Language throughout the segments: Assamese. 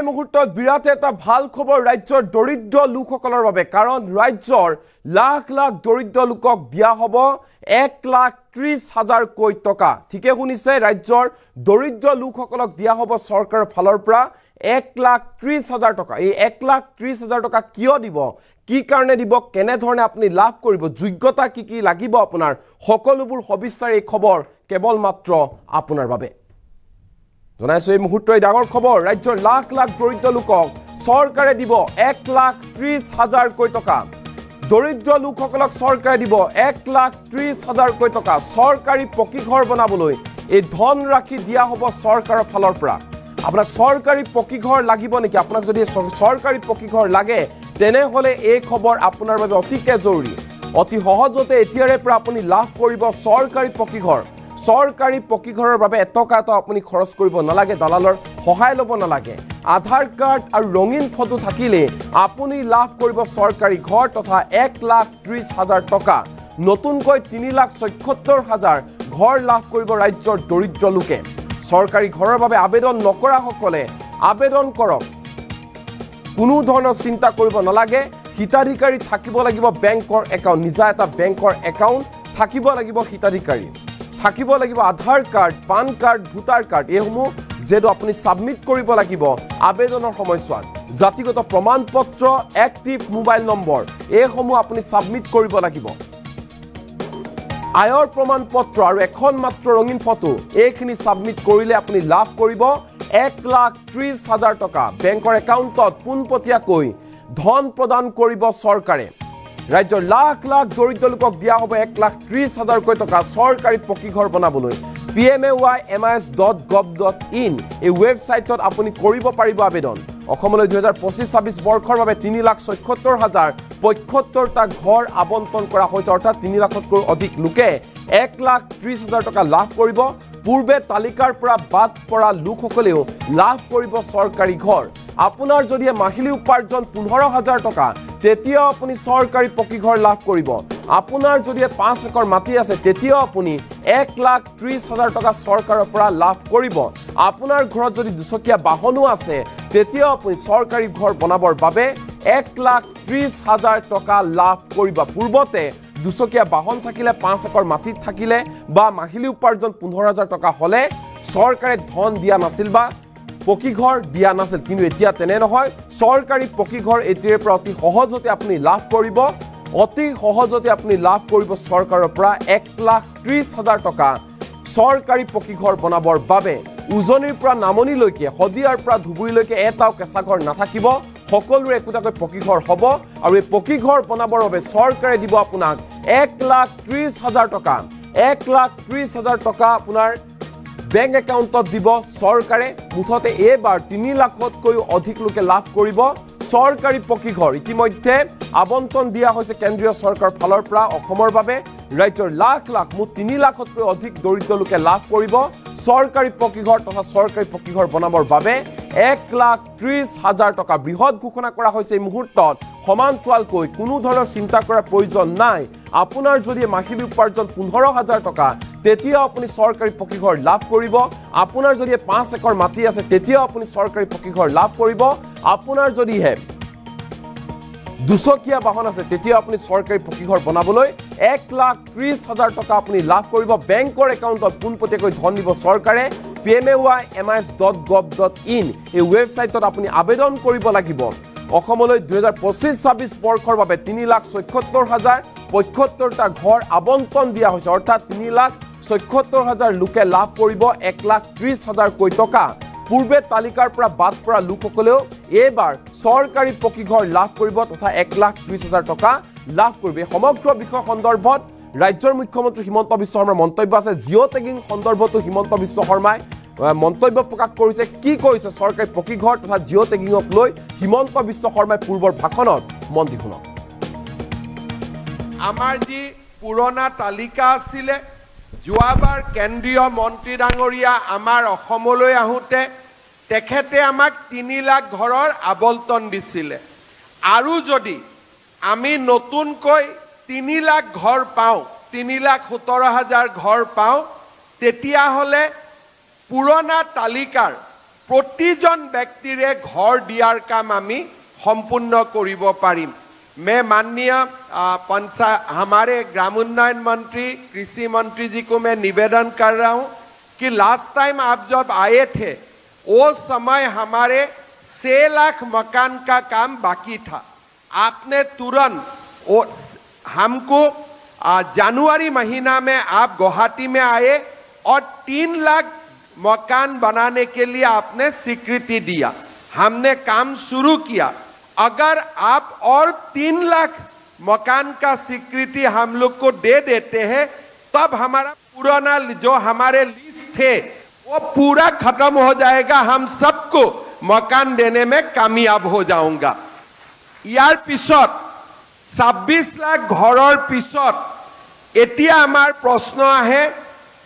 এই মুহূৰ্তত বিৰাট এটা ভাল খবৰ ৰাজ্যৰ দৰিদ্ৰ লোকসকলৰ বাবে কাৰণ ৰাজ্যৰ লাখ লাখ দৰিদ্ৰ লোকক দিয়া হ'ব 1,30,000 টকা ঠিকে শুনিছে ৰাজ্যৰ দৰিদ্ৰ লোকসকলক দিয়া হ'ব চৰকাৰৰ ফালৰ পৰা 1,30,000 টকা এই 1,30,000 টকা কিয় দিব কি কাৰণে দিব কেনে ধৰণে আপুনি লাভ কৰিব যোগ্যতা কি কি লাগিব আপোনাৰ সকলোবোৰ সবিস্তাৰ এই খবৰ কেৱল মাত্ৰ আপোনাৰ বাবে জনাইছো এই মুহূৰ্তৰ ডাঙৰ খবৰ ৰাজ্যৰ লাখ লাখ দৰিদ্ৰ লোকক চৰকাৰে দিব 1,30,000 টকা দৰিদ্ৰ লোকসকলক চৰকাৰে দিব 1,30,000 টকা চৰকাৰী পকী ঘৰ বনাবলৈ এই ধন ৰাখি দিয়া হ'ব চৰকাৰৰ ফালৰ পৰা আপোনাক চৰকাৰী পকী ঘৰ লাগিব নেকি আপোনাক যদি চৰকাৰী পকী ঘৰ লাগে তেনেহলে এই খবৰ আপোনাৰ বাবে অতিকে জৰুৰী অতি সহজতে এতিয়াৰে পৰা আপুনি লাভ কৰিব চৰকাৰী পকী ঘৰ চৰকাৰী পকী ঘৰৰ বাবে এটকা আপুনি খৰচ কৰিব নালাগে দালালৰ সহায় ল'ব নালাগে আধাৰ কাৰ্ড আৰু ৰঙীন ফটো থাকিলে আপুনি লাভ কৰিব চৰকাৰী ঘৰ তথা 1,30,000 টকা নতুনকৈ 3,77,000 ঘৰ লাভ কৰিব ৰাজ্যৰ দৰিদ্ৰ লোকে চৰকাৰী ঘৰৰ বাবে আবেদন নকৰা সকলে আবেদন কৰক কোনো ধৰণৰ চিন্তা কৰিব নালাগে হিতাধিকাৰী থাকিব লাগিব বেংকৰ একাউণ্ট নিজা এটা বেংকৰ একাউণ্ট থাকিব লাগিব হিতাধিকাৰী থাকিব লাগিব Aadhaar card PAN card voter card এইসমূহ যেটো আপুনি সাবমিট কৰিব লাগিব আবেদনৰ সময়ছোৱাত জাতিগত প্ৰমাণপত্ৰ এক্টিভ মোবাইল নম্বৰ এইসমূহ আপুনি সাবমিট কৰিব লাগিব আয়ৰ প্ৰমাণপত্ৰ আৰু এখন মাত্ৰ ৰঙীন ফটো এইখিনি সাবমিট কৰিলে আপুনি লাভ কৰিব 1,30,000 টকা বেংকৰ একাউণ্টত পোনপটীয়াকৈ ধন প্ৰদান কৰিব চৰকাৰে ৰাজ্যৰ লাখ লাখ দৰিদ্ৰ লোকক দিয়া হ'ব 1,30,000 টকা চৰকাৰী পকী ঘৰ বনাবলৈ pmaymis.gov.in এই ৱেবছাইটত আপুনি কৰিব পাৰিব আবেদন অসমলৈ 2025-26 বৰ্ষৰ বাবে 3,77,075টা ঘৰ আবণ্টন কৰা হৈছে অৰ্থাৎ 3 লাখতকৈ অধিক লোকে 1,30,000 টকা লাভ কৰিব পূৰ্বে তালিকাৰ পৰা বাদ পৰা লোকসকলেও লাভ কৰিব চৰকাৰী ঘৰ আপোনাৰ যদি মাহিলী উপাৰ্জন 15,000 টকা তেতিয়া আপুনি চৰকাৰী পকী ঘৰ লাভ কৰিব আপোনাৰ যদি 5 একৰ মাটি আছে তেতিয়া আপুনি 1,30,000 টকা চৰকাৰৰ পৰা লাভ কৰিব আপোনাৰ ঘৰত যদি দুচকীয়া বাহনো আছে তেতিয়া আপুনি চৰকাৰী ঘৰ বনাবৰ বাবে 1,30,000 টকা লাভ কৰিব পূৰ্বতে দুচকীয়া বাহন থাকিলে 5 একৰ মাটিত থাকিলে বা মাহিলী উপাৰ্জন 15,000 টকা হলে চৰকাৰে ধন দিয়া নাছিল বা পকী ঘৰ দিয়া নাছিল কিন্তু এতিয়া তেনে নহয় চৰকাৰী পকী ঘৰ এতিয়াৰ পৰা অতি সহজতে আপুনি লাভ কৰিব অতি সহজতে আপুনি লাভ কৰিব চৰকাৰৰ পৰা 1,30,000 টকা চৰকাৰী পকী ঘৰ বনাবৰ বাবে উজনিৰ পৰা নামনিলৈকে হদিয়াৰ পৰা ধুবুৰীলৈকে এটাও কেঁচা ঘৰ নাথাকিব সকলোৰে একোটাকৈ পকী ঘৰ হ'ব আৰু এই পকী ঘৰ বনাবৰ বাবে চৰকাৰে দিব আপোনাক 1,30,000 টকা 1,30,000 টকা আপোনাৰ বেংক একাউণ্টত দিব চৰকাৰে মুঠতে এবাৰ 3 লাখতকৈ অধিক লোকে লাভ কৰিব চৰকাৰী পকী ঘৰ ইতিমধ্যে আবণ্টন দিয়া হৈছে কেন্দ্ৰীয় চৰকাৰৰ ফালৰ পৰা অসমৰ বাবে ৰাজ্যৰ লাখ লাখ মুঠ 3 লাখতকৈ অধিক দৰিদ্ৰ লোকে লাভ কৰিব চৰকাৰী পকী ঘৰ তথা চৰকাৰী পকী ঘৰ বনাবৰ বাবে 1,30,000 টকা বৃহৎ ঘোষণা কৰা হৈছে এই মুহূৰ্তত সমান্তৰালকৈ কোনো ধৰণৰ চিন্তা কৰাৰ প্ৰয়োজন নাই আপোনাৰ যদি মাহিলী উপাৰ্জন 15,000 টকা তেতিয়া আপুনি চৰকাৰী পকী ঘৰ লাভ কৰিব আপোনাৰ যদি 5 একৰ মাটি আছে তেতিয়া আপুনি চৰকাৰী পকী ঘৰ লাভ কৰিব আপোনাৰ যদি দুচকীয়া বাহন আছে তেতিয়া আপুনি চৰকাৰী পকী ঘৰ বনাবলৈ 1,30,000 টকা আপুনি লাভ কৰিব বেংকৰ একাউণ্টত পোনপটীয়াকৈ ধন দিব চৰকাৰে pmaymis.gov.in এই ৱেবছাইটত আপুনি আবেদন কৰিব লাগিব অসমলৈ 2025-26 বৰ্ষৰ বাবে 3,77,075টা ঘৰ আবণ্টন দিয়া হৈছে অৰ্থাৎ 3,77,000 লোকে লাভ কৰিব 1,30,000 টকা পূৰ্বে তালিকাৰ পৰা বাদ পৰা লোকসকলেও এবাৰ চৰকাৰী পকী ঘৰ লাভ কৰিব তথা 1,30,000 টকা লাভ কৰিব সমগ্ৰ বিষয় সন্দৰ্ভত ৰাজ্যৰ মুখ্যমন্ত্ৰী হিমন্ত বিশ্ব শৰ্মাৰ মন্তব্য আছে জিঅ' টেগিং সন্দৰ্ভতো হিমন্ত বিশ্ব শৰ্মাই মন্তব্য প্ৰকাশ কৰিছে কি কৈছে চৰকাৰী পকী ঘৰ তথা জিঅ' টেগিংক লৈ হিমন্ত বিশ্ব শৰ্মাই পূৰ্বৰ ভাষণত মন্ত্ৰী শুনক আমাৰ যি পুৰণা তালিকা আছিলে যোৱাবাৰ কেন্দ্ৰীয় মন্ত্ৰী ডাঙৰীয়া আমাৰ অসমলৈ আহোঁতে তেখেতে আমাক 3 লাখ ঘৰৰ আবণ্টন দিছিলে আৰু যদি আমি নতুনকৈ 3 লাখ ঘৰ পাওঁ 3,17,000 ঘৰ পাওঁ তেতিয়াহ'লে পুৰণা তালিকাৰ প্ৰতিজন ব্যক্তিৰে ঘৰ দিয়াৰ কাম আমি সম্পূৰ্ণ কৰিব পাৰিম। मैं माननीय हमारे ग्रामोन्नयन मंत्री कृषि मंत्री जी को मैं निवेदन कर रहा हूं कि लास्ट टाइम आप जब आए थे उस समय हमारे 6 लाख मकान का काम बाकी था। आपने तुरंत हमको जनवरी महीना में आप गुवाहाटी में आए और 3 लाख मकान बनाने के लिए आपने स्वीकृति दिया। हमने काम शुरू किया। अगर आप और 3 लाख मकान का स्वीकृति हम लोग को दे देते हैं तब हमारा पुराना जो हमारे लिस्ट थे वो पूरा खत्म हो जाएगा। हम सबको मकान देने में कामयाब हो जाऊंगा। यार पिछत 26 लाख घৰৰ पिछत এতিয়া আমাৰ প্ৰশ্ন আহে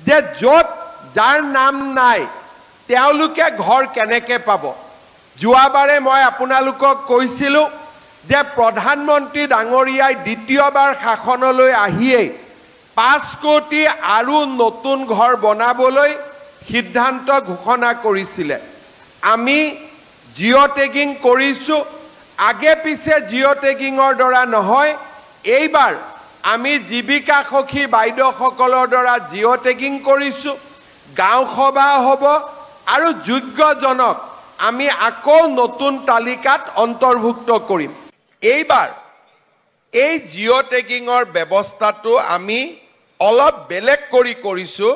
যে যত যাৰ নাম নাই তেওঁলোকে ঘৰ কেনেকে পাব। যোৱাবাৰে মই আপোনালোকক কৈছিলো যে প্ৰধানমন্ত্ৰী ডাঙৰীয়াই দ্বিতীয়বাৰ শাসনলৈ আহিয়ে 5 কোটি আৰু নতুন ঘৰ বনাবলৈ সিদ্ধান্ত ঘোষণা কৰিছিলে। আমি জিঅ টেগিং কৰিছো। আগে পিছে জিঅ টেগিংৰ দ্বাৰা নহয়, এইবাৰ আমি জীৱিকা সখী বাইদেউসকলৰ দ্বাৰা জিঅ টেগিং কৰিছো। গাঁও সভা হ'ব আৰু যোগ্যজনক আমি আকৌ নতুন তালিকাত অন্তৰ্ভুক্ত কৰিম। এইবাৰ এই জিঅ টেগিংৰ ব্যৱস্থাটো আমি অলপ বেলেগ কৰি কৰিছো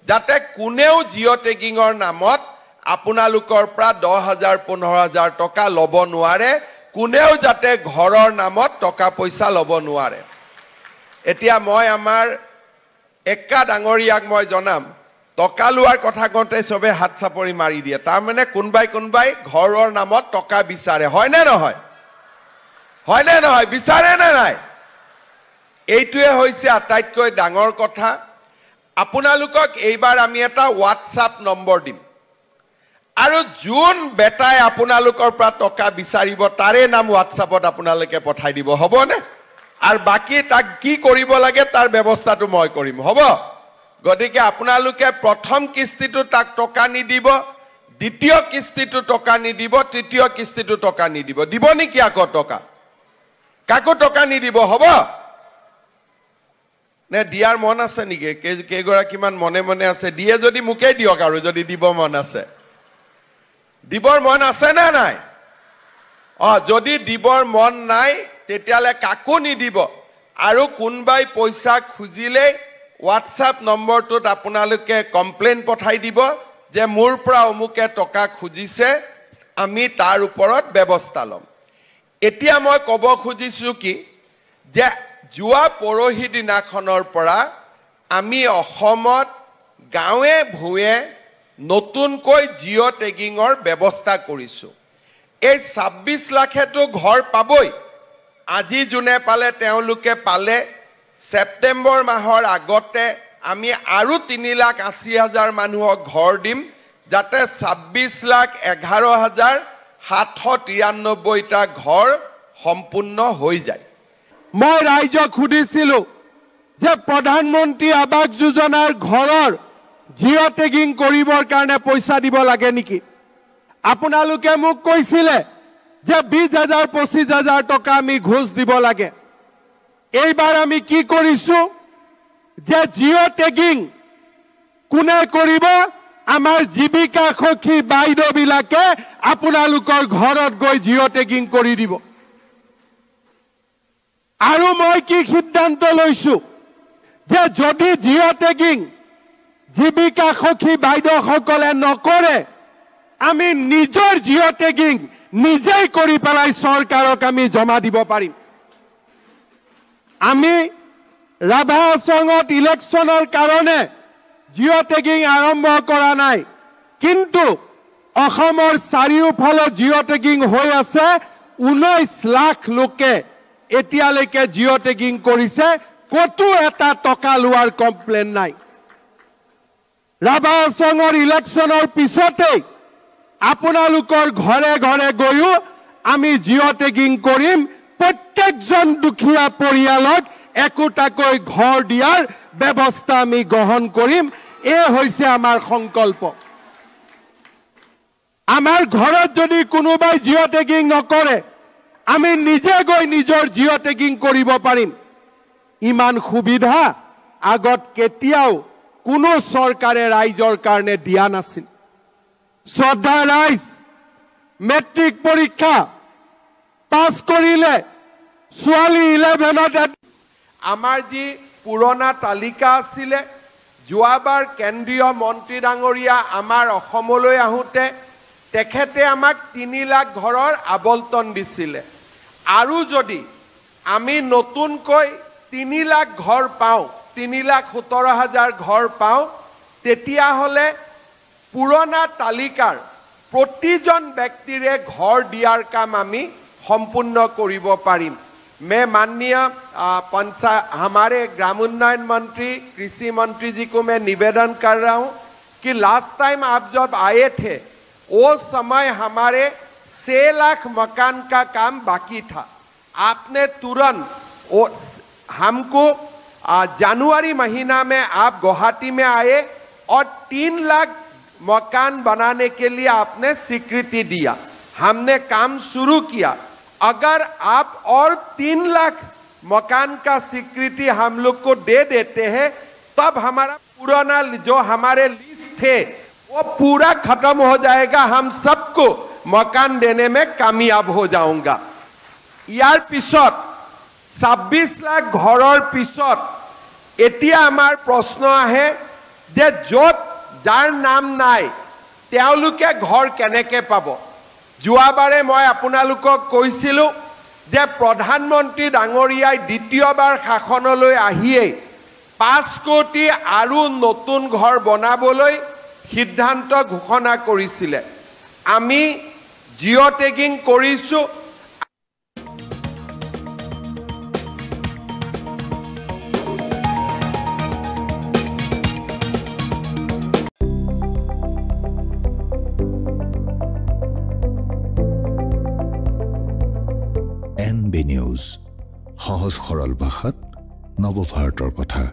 যাতে কোনেও জিঅ টেগিংৰ নামত আপোনালোকৰ পৰা 10,000 15,000 টকা ল'ব নোৱাৰে। কোনেও যাতে ঘৰৰ নামত টকা পইচা ল'ব নোৱাৰে। এতিয়া মই আমাৰ একা ডাঙৰীয়াক মই জনাম টকা লোৱাৰ কথা কওঁতে সবে হাত চাপৰি মাৰি দিয়ে। তাৰ মানে কোনবাই ঘৰৰ নামত টকা বিচাৰে, হয় নে নহয়? হয় নে নহয়? বিচাৰে নে নাই? এইটোৱে হৈছে আটাইতকৈ ডাঙৰ কথা। আপোনালোকক এইবাৰ আমি এটা হোৱাটছআপ নম্বৰ দিম আৰু যোন বেটাই আপোনালোকৰ পৰা টকা বিচাৰিব তাৰে নাম হোৱাটছআপত আপোনালোকে পঠাই দিব, হ'বনে? আৰু বাকি তাক কি কৰিব লাগে তাৰ ব্যৱস্থাটো মই কৰিম, হ'ব? গতিকে আপোনালোকে প্ৰথম কিস্তিটো তাক টকা নিদিব, দ্বিতীয় কিস্তিটো টকা নিদিব, তৃতীয় কিস্তিটো টকা নিদিব। দিব নেকি আকৌ টকা? কাকো টকা নিদিব, হ'ব? নে দিয়াৰ মন আছে নেকি? কেইগৰাকীমান মনে মনে আছে? দিয়ে যদি মোকেই দিয়ক আৰু যদি দিব মন আছে। দিবৰ মন আছে নে নাই? যদি দিবৰ মন নাই তেতিয়ালে কাকো নিদিব। আৰু কোনবাই পইচা খুজিলে হোৱাটছআপ নম্বৰটোত আপোনালোকে কমপ্লেইন পঠাই দিব যে মোৰ পৰা অমুকে টকা খুজিছে, আমি তাৰ ওপৰত ব্যৱস্থা ল'ম। এতিয়া মই ক'ব খুজিছো কি যে যোৱা পৰহি দিনাখনৰ পৰা আমি অসমত গাঁৱে ভূঞে নতুনকৈ জিঅ টেগিংৰ ব্যৱস্থা কৰিছো। এই 26 লাখেতো ঘৰ পাবই। আজি যোনে পালে তেওঁলোকে পালে। সেপ্টেম্বৰ মাহৰ আগতে আমি আৰু 3,80,000 মানুহক ঘৰ দিম যাতে 26,11,793টা ঘৰ সম্পূৰ্ণ হৈ যায়। মই ৰাইজক সুধিছিলো যে প্ৰধানমন্ত্ৰী আৱাস যোজনাৰ ঘৰৰ জিঅ টেগিং কৰিবৰ কাৰণে পইচা দিব লাগে নেকি? আপোনালোকে মোক কৈছিলে যে 20,000 25,000 টকা আমি ঘোষ দিব লাগে। এইবাৰ আমি কি কৰিছো যে জিঅ টেগিং কোনে কৰিব? আমাৰ জীৱিকা সখী বাইদেউবিলাকে আপোনালোকৰ ঘৰত গৈ জিঅ টেগিং কৰি দিব। আৰু মই কি সিদ্ধান্ত লৈছো যে যদি জিঅ টেগিং জীৱিকা সখী বাইদেউসকলে নকৰে আমি নিজৰ জিঅ টেগিং নিজেই কৰি পেলাই চৰকাৰক আমি জমা দিব পাৰিম। আমি ৰাভা সংঘত ইলেকশ্যনৰ কাৰণে জিঅ টেগিং আৰম্ভ কৰা নাই, কিন্তু অসমৰ চাৰিওফালে জিঅ টেগিং হৈ আছে। 19 লাখ লোকে এতিয়ালৈকে জিঅ টেগিং কৰিছে, কতো এটা টকা লোৱাৰ কমপ্লেইন নাই। ৰাভা সংঘৰ ইলেকশ্যনৰ পিছতেই আপোনালোকৰ ঘৰে ঘৰে গৈও আমি জিঅ টেগিং কৰিম। প্ৰত্যেকজন দুখীয়া পৰিয়ালক একোটাকৈ ঘৰ দিয়াৰ ব্যৱস্থা আমি গ্ৰহণ কৰিম। এই হৈছে আমাৰ সংকল্প। আমাৰ ঘৰত যদি কোনোবাই জিঅ' টেগিং নকৰে আমি নিজে গৈ নিজৰ জিঅ' টেগিং কৰিব পাৰিম ইমান সুবিধা আগত কেতিয়াও কোনো চৰকাৰে ৰাইজৰ কাৰণে দিয়া নাছিল শ্ৰদ্ধা ৰাইজ মেট্ৰিক পৰীক্ষা পাছ কৰিলে ছোৱালী 11ত আমাৰ যি পুৰণা তালিকা আছিলে যোৱাবাৰ কেন্দ্ৰীয় মন্ত্ৰী ডাঙৰীয়া আমাৰ অসমলৈ আহোঁতে তেখেতে আমাক 3 লাখ ঘৰৰ আবণ্টন দিছিলে আৰু যদি আমি নতুনকৈ 3 লাখ ঘৰ পাওঁ 3,17,000 ঘৰ পাওঁ তেতিয়াহ'লে পুৰণা তালিকাৰ প্ৰতিজন ব্যক্তিৰে ঘৰ দিয়াৰ কাম আমি সম্পূৰ্ণ কৰিব পাৰিম मैं माननीय हमारे ग्रामोन्नयन मंत्री कृषि मंत्री जी को मैं निवेदन कर रहा हूं कि लास्ट टाइम आप जब आए थे वो समय हमारे 6 लाख मकान का काम बाकी था आपने तुरंत हमको जनवरी महीना में आप गुवाहाटी में आए और 3 लाख मकान बनाने के लिए आपने स्वीकृति दिया हमने काम शुरू किया अगर आप और 3 लाख मकान का स्वीकृति हम लोग को दे देते हैं तब हमारा पुराना जो हमारे लिस्ट थे वो पूरा खत्म हो जाएगा हम सबको मकान देने में कामयाब हो जाऊंगा यार पिছত 26 लाख घৰৰ पिছত এতিয়া আমাৰ প্ৰশ্ন আহে যে যত যাৰ নাম নাই তেওঁলোকে ঘৰ কেনেকে পাব যোৱাবাৰে মই আপোনালোকক কৈছিলো যে প্ৰধানমন্ত্ৰী ডাঙৰীয়াই দ্বিতীয়বাৰ শাসনলৈ আহিয়ে 5 কোটি আৰু নতুন ঘৰ বনাবলৈ সিদ্ধান্ত ঘোষণা কৰিছিলে আমি জিঅ' টেগিং কৰিছো NB News, সহজ সৰল ভাষাত নৱভাৰতৰ কথা।